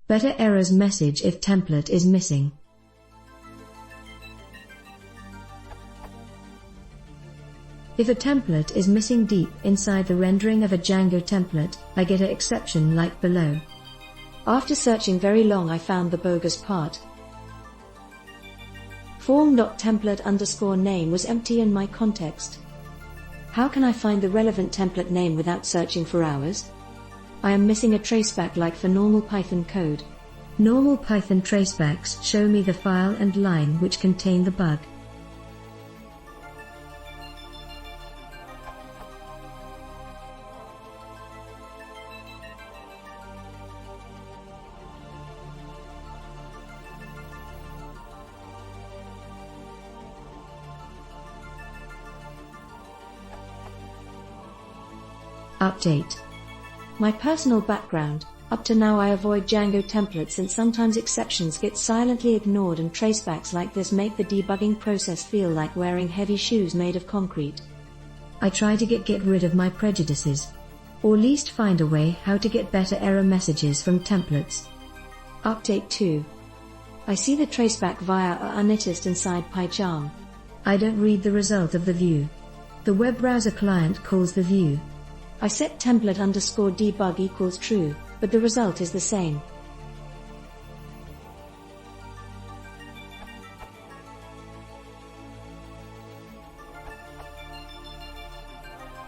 Better errors message if template is missing. If a template is missing deep inside the rendering of a Django template, I get an exception like below. After searching very long, I found the bogus part. Form.template_name was empty in my context. How can I find the relevant template name without searching for hours? I am missing a traceback like for normal Python code. Normal Python tracebacks show me the file and line which contain the bug. Update. My personal background: up to now I avoid Django templates, and sometimes exceptions get silently ignored, and tracebacks like this make the debugging process feel like wearing heavy shoes made of concrete. I try to get rid of my prejudices, or least find a way how to get better error messages from templates. Update 2. I see the traceback via a unnoticed inside PyCharm. I don't read the result of the view. The web browser client calls the view. I set template_debug equals true, but the result is the same.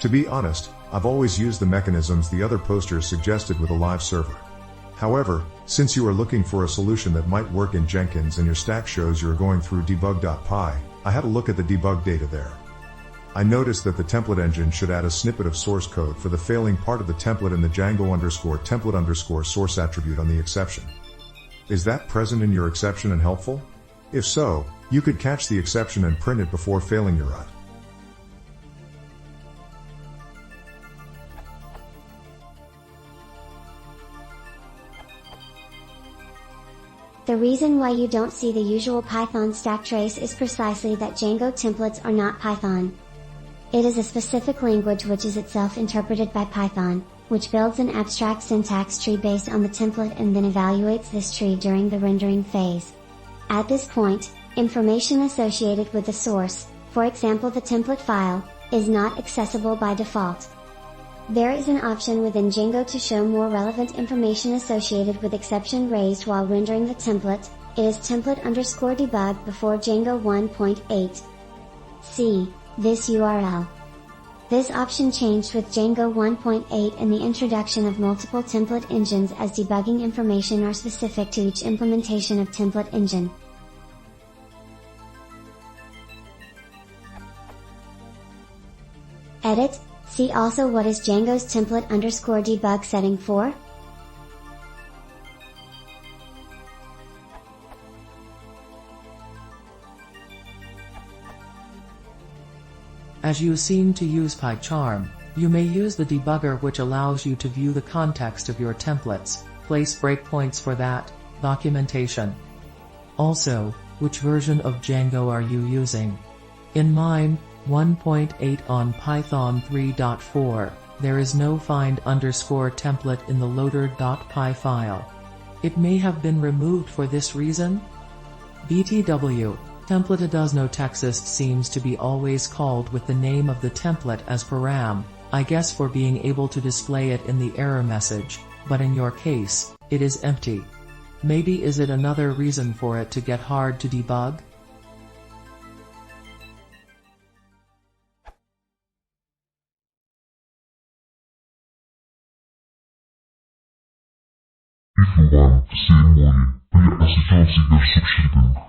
To be honest, I've always used the mechanisms the other posters suggested with a live server. However, since you are looking for a solution that might work in Jenkins and your stack shows you're going through debug.py, I had a look at the debug data there. I noticed that the template engine should add a snippet of source code for the failing part of the template in the Django_template_source attribute on the exception. Is that present in your exception and helpful? If so, you could catch the exception and print it before failing your run. The reason why you don't see the usual Python stack trace is precisely that Django templates are not Python. It is a specific language which is itself interpreted by Python, which builds an abstract syntax tree based on the template and then evaluates this tree during the rendering phase. At this point, information associated with the source, for example the template file, is not accessible by default. There is an option within Django to show more relevant information associated with exception raised while rendering the template. It is template_debug before Django 1.8. See this URL. This option changed with Django 1.8 and the introduction of multiple template engines, as debugging information are specific to each implementation of template engine. Edit. See also what is Django's template_debug setting for? As you seem to use PyCharm, you may use the debugger, which allows you to view the context of your templates, place breakpoints for that, documentation. Also, which version of Django are you using? In mine, 1.8 on Python 3.4, there is no find_template in the loader.py file. It may have been removed for this reason? BTW. Template_doesnoTexist seems to be always called with the name of the template as param, I guess for being able to display it in the error message, but in your case, it is empty. Maybe is it another reason for it to get hard to debug? If you want to see more, please consider subscribing.